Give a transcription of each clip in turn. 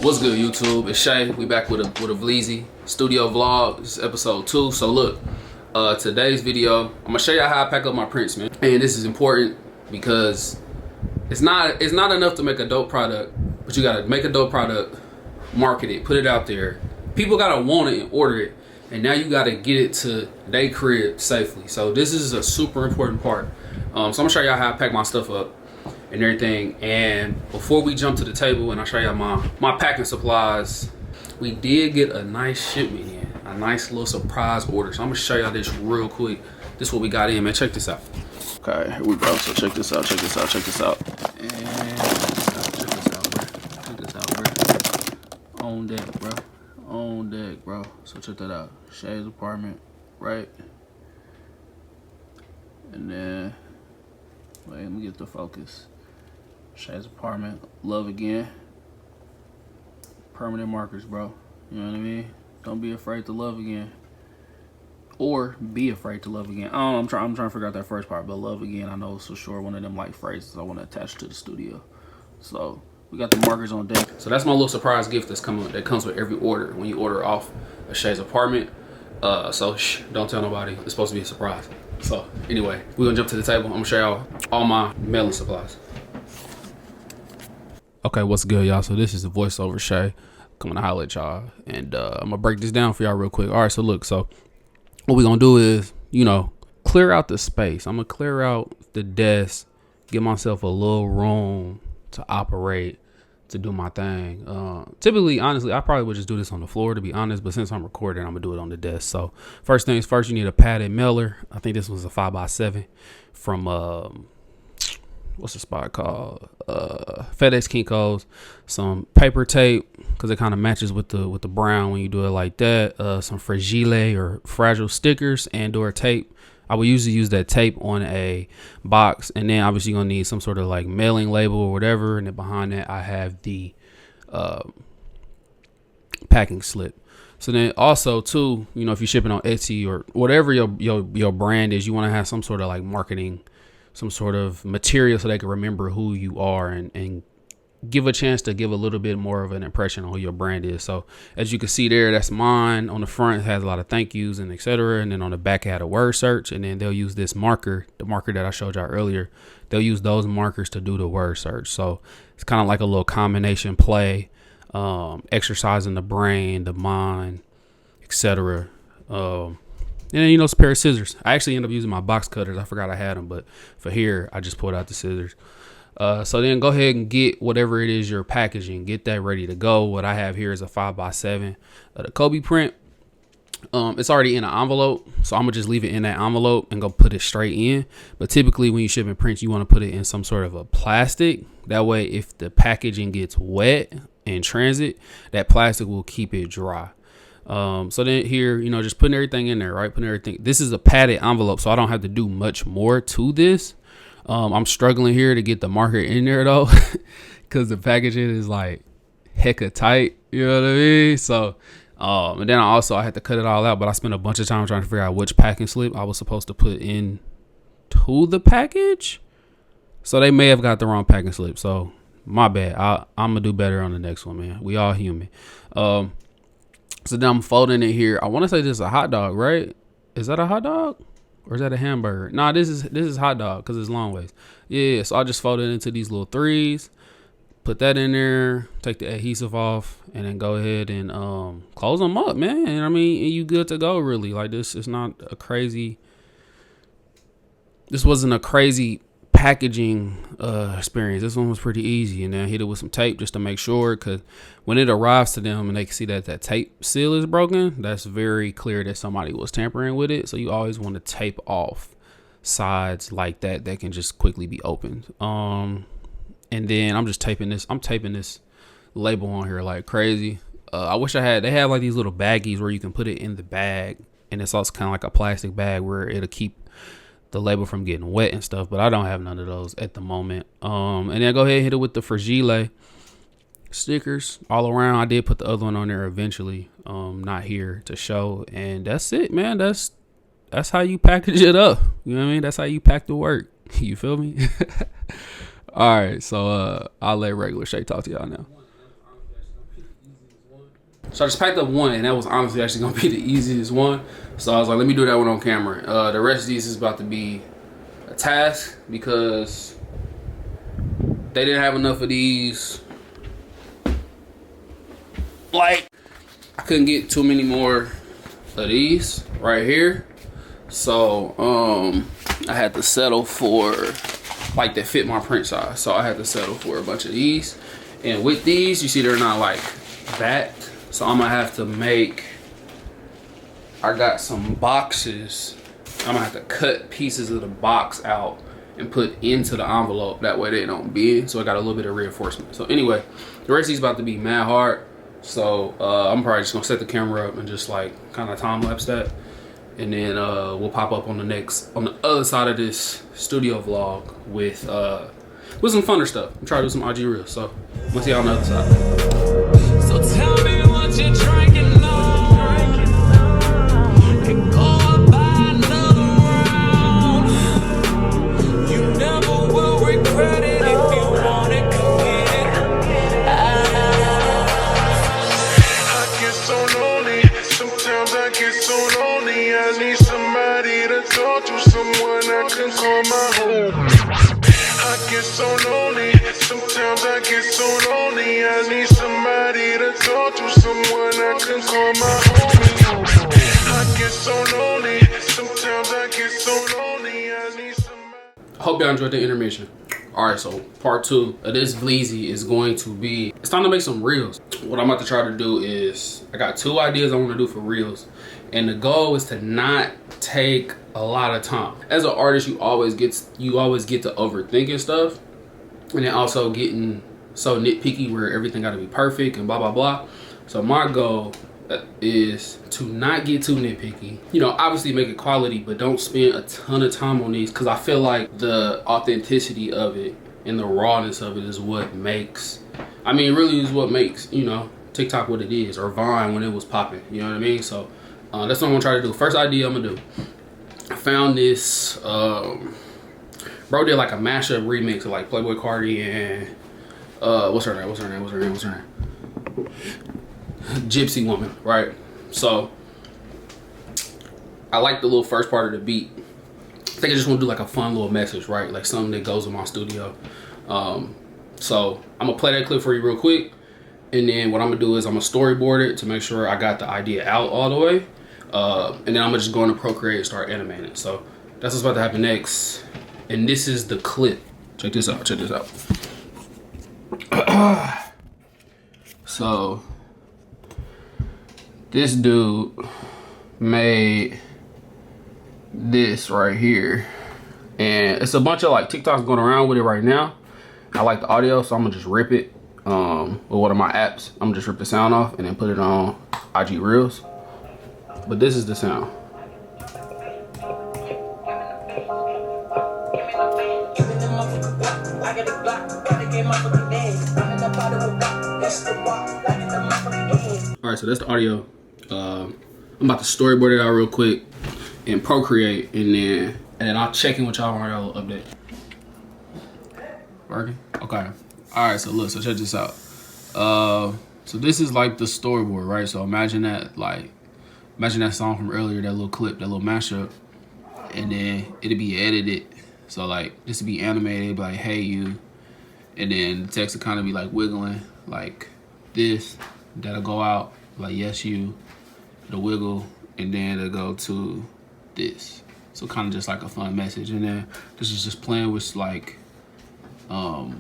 What's good, YouTube? It's Shea. We back with a Vleezy studio vlog. This is episode 2. So look, today's video, I'm gonna show you how I pack up my prints, man. And this is important because it's not enough to make a dope product, but you gotta make a dope product, market it, put it out there. People gotta want it and order it, and now you gotta get it to their crib safely. So this is a super important part. So I'm gonna show y'all how I pack my stuff up and everything. And before we jump to the table and I show y'all my packing supplies, we did get a nice shipment in, a nice little surprise order. So I'm gonna show y'all this real quick. This is what we got in, man. Check this out. Okay, here we go. So check this out, check this out, check this out. And check this out, bro. Check this out, bro. On deck, bro. On deck, bro. So check that out. Shea's apartment, right? And then, wait, let me get the focus. Shea's apartment, love again. Permanent markers, bro. You know what I mean? Don't be afraid to love again. Or be afraid to love again. I don't know, I'm trying to figure out that first part, but love again, I know for sure one of them like phrases I want to attach to the studio. So we got the markers on deck. So that's my little surprise gift that comes with every order when you order off a Shea's apartment. So don't tell nobody. It's supposed to be a surprise. So anyway, we're gonna jump to the table. I'm gonna show y'all all my mailing supplies. Okay, what's good, y'all? So this is the voiceover Shea coming to holler at y'all, and I'm gonna break this down for y'all real quick. All right, so look, so what we're gonna do is, you know, clear out the space. I'm gonna clear out the desk, give myself a little room to operate, to do my thing. Typically, honestly, I probably would just do this on the floor, to be honest, but since I'm recording, I'm gonna do it on the desk. So first things first, you need a padded mailer. I think this was a 5x7 from what's the spot called? FedEx Kinko's. Some paper tape, because it kind of matches with the brown when you do it like that. Some fragile or fragile stickers and or tape. I would usually use that tape on a box, and then obviously you're gonna need some sort of like mailing label or whatever. And then behind that, I have the packing slip. So then also too, you know, if you're shipping on Etsy or whatever your brand is, you want to have some sort of like marketing, some sort of material so they can remember who you are and give a chance to give a little bit more of an impression on who your brand is. So as you can see there, that's mine. On the front, it has a lot of thank yous and etc. And then on the back, it had a word search. And then they'll use this marker, the marker that I showed y'all earlier. They'll use those markers to do the word search. So it's kind of like a little combination play, exercising the brain, the mind, etc. And then, you know, it's a pair of scissors. I actually end up using my box cutters. I forgot I had them, but for here, I just pulled out the scissors. So then go ahead and get whatever it is you're packaging. Get that ready to go. What I have here is a 5x7. The Kobe print. It's already in an envelope, so I'm going to just leave it in that envelope and go put it straight in. But typically when you ship in prints, you want to put it in some sort of a plastic. That way, if the packaging gets wet in transit, that plastic will keep it dry. So then here, you know, just putting everything in there, right? Putting everything. This is a padded envelope, so I don't have to do much more to this. I'm struggling here to get the marker in there though, because the packaging is like hecka tight. You know what I mean? So, and then I had to cut it all out, but I spent a bunch of time trying to figure out which packing slip I was supposed to put in to the package. So they may have got the wrong packing slip. So my bad. I'm gonna do better on the next one, man. We all human. So then I'm folding it here. I want to say this is a hot dog, right? Is that a hot dog? Or is that a hamburger? Nah, this is hot dog because it's long ways. Yeah, so I just fold it into these little threes. Put that in there. Take the adhesive off. And then go ahead and close them up, man. And I mean, you good to go, really. Like, this is not a crazy... This wasn't a crazy packaging experience. This one was pretty easy, and then I hit it with some tape just to make sure, because when it arrives to them and they can see that that tape seal is broken, that's very clear that somebody was tampering with it. So you always want to tape off sides like that can just quickly be opened. And then I'm just taping this. I'm taping this label on here like crazy. I wish they have like these little baggies where you can put it in the bag, and it's also kind of like a plastic bag where it'll keep the label from getting wet and stuff, but I don't have none of those at the moment. And then go ahead and hit it with the fragile stickers all around. I did put the other one on there eventually, not here to show, and that's it, man. That's how you package it up. You know what I mean? That's how you pack the work. You feel me? All right, so I'll let regular Shea talk to y'all now. So I just packed up one, and that was honestly actually gonna be the easiest one. So I was like, let me do that one on camera. The rest of these is about to be a task because they didn't have enough of these. Like, I couldn't get too many more of these right here. So I had to settle for like that fit my print size. So I had to settle for a bunch of these. And with these, you see they're not like that. So I'm gonna have to make, I got some boxes. I'm gonna have to cut pieces of the box out and put into the envelope. That way they don't bend. So I got a little bit of reinforcement. So anyway, the rest of these about to be mad hard. So I'm probably just gonna set the camera up and just like kind of time lapse that. And then we'll pop up on the other side of this studio vlog with some funner stuff. I'm trying to do some IG reels. So we'll see y'all on the other side. So tell me what you're drinking on. And go buy another round. You never will regret it if you want it. Come get it. I get so lonely. Sometimes I get so lonely. I need somebody to talk to, someone I can call my home. I get so lonely. Sometimes I get so lonely. I need somebody to talk to, someone I can call my home. I get so lonely. Sometimes I get so lonely. I need somebody. I hope y'all enjoyed the intermission. Alright, so part 2 of this vleezy is going to be, it's time to make some reels. What I'm about to try to do is, I got 2 ideas I want to do for reels. And the goal is to not take a lot of time. As an artist, you always get to overthinking stuff. And then also getting so nitpicky where everything got to be perfect and blah, blah, blah. So my goal is to not get too nitpicky. You know, obviously make it quality, but don't spend a ton of time on these, because I feel like the authenticity of it and the rawness of it is what makes, I mean, really is what makes, you know, TikTok what it is, or Vine when it was popping, you know what I mean? So that's what I'm gonna try to do. First idea I'm gonna do, I found this, bro did like a mashup remix of like Playboy Cardi and what's her name? Gypsy Woman, right? So I like the little first part of the beat. I think I just want to do like a fun little message, right? Like something that goes in my studio. So I'm gonna play that clip for you real quick, and then what I'm gonna do is I'm gonna storyboard it to make sure I got the idea out all the way, and then I'm gonna just go into Procreate and start animating it. So that's what's about to happen next, and this is the clip. Check this out. Check this out. So this dude made this right here, and it's a bunch of like TikToks going around with it right now. I like the audio, so I'm gonna just rip it with one of my apps. I'm gonna just rip the sound off and then put it on IG Reels. But this is the sound. All right, so that's the audio. I'm about to storyboard it out real quick and Procreate, and then I'll check in with y'all when I got a little update. Working? Okay. All right, so look, so check this out. So this is like the storyboard, right? So imagine that song from earlier, that little clip, that little mashup, and then it'll be edited. So like this would be animated, it'd be like, hey you, and then the text will kind of be like wiggling like this. That'll go out like yes you, it'll wiggle, and then it'll go to this. So kind of just like a fun message. And then this is just playing with like cause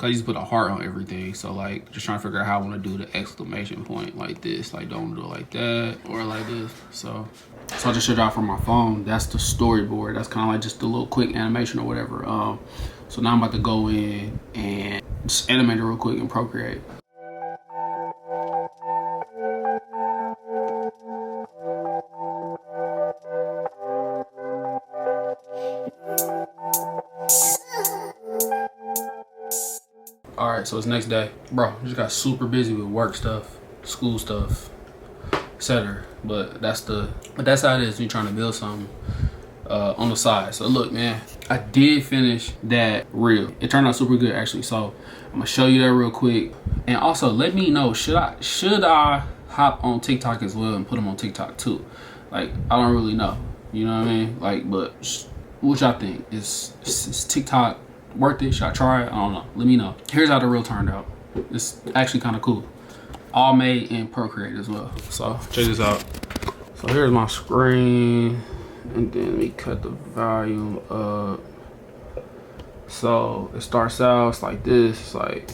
I used to put a heart on everything, so like just trying to figure out how I want to do the exclamation point like this, like don't do it like that or like this. So I just showed y'all from my phone. That's the storyboard. That's kind of like just a little quick animation or whatever. So now I'm about to go in and just animate it real quick and Procreate. All right, so it's next day. Bro, just got super busy with work stuff, school stuff, etc. But that's how it is when you're trying to build something. on the side. So look, man, I did finish that reel. It turned out super good actually. So I'm gonna show you that real quick. And also let me know, should I hop on TikTok as well and put them on TikTok too? Like, I don't really know. You know what I mean? Like, but what y'all think? Is TikTok worth it? Should I try it? I don't know. Let me know. Here's how the reel turned out. It's actually kind of cool. All made in Procreate as well. So check this out. So here's my screen, and then let me cut the volume up. So it starts out, it's like this. It's like,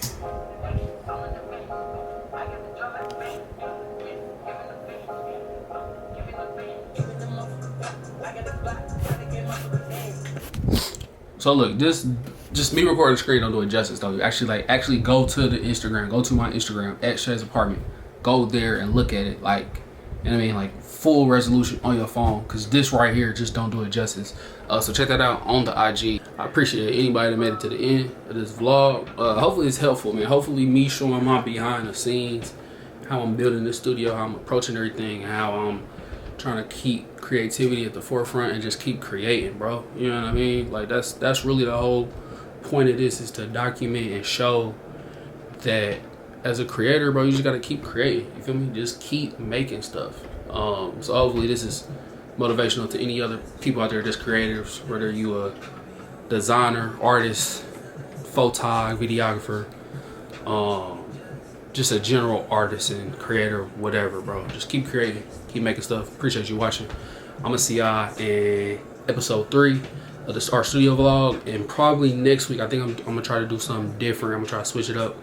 so look, this just me recording the screen don't do it justice though. Actually go to the Instagram, go to my Instagram at Shea's Apartment. Go there and look at it, like, you know what I mean, like full resolution on your phone, because this right here just don't do it justice. So check that out on the IG. I appreciate anybody that made it to the end of this vlog. Hopefully it's helpful, man. Hopefully me showing my behind the scenes, how I'm building this studio, how I'm approaching everything, and how I'm trying to keep creativity at the forefront and just keep creating, bro. You know what I mean? Like that's really the whole point of this, is to document and show that as a creator, bro, you just gotta keep creating. You feel me? Just keep making stuff. So hopefully this is motivational to any other people out there that's creators, whether you a designer, artist, photog, videographer, just a general artist and creator, whatever, bro. Just keep creating, keep making stuff. Appreciate you watching. I'm gonna see y'all in episode 3 of the Art Studio vlog, and probably next week I think I'm gonna try to do something different. I'm gonna try to switch it up.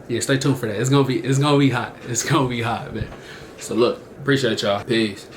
Yeah, stay tuned for that. It's gonna be hot. It's gonna be hot, man. So look, appreciate y'all. Peace.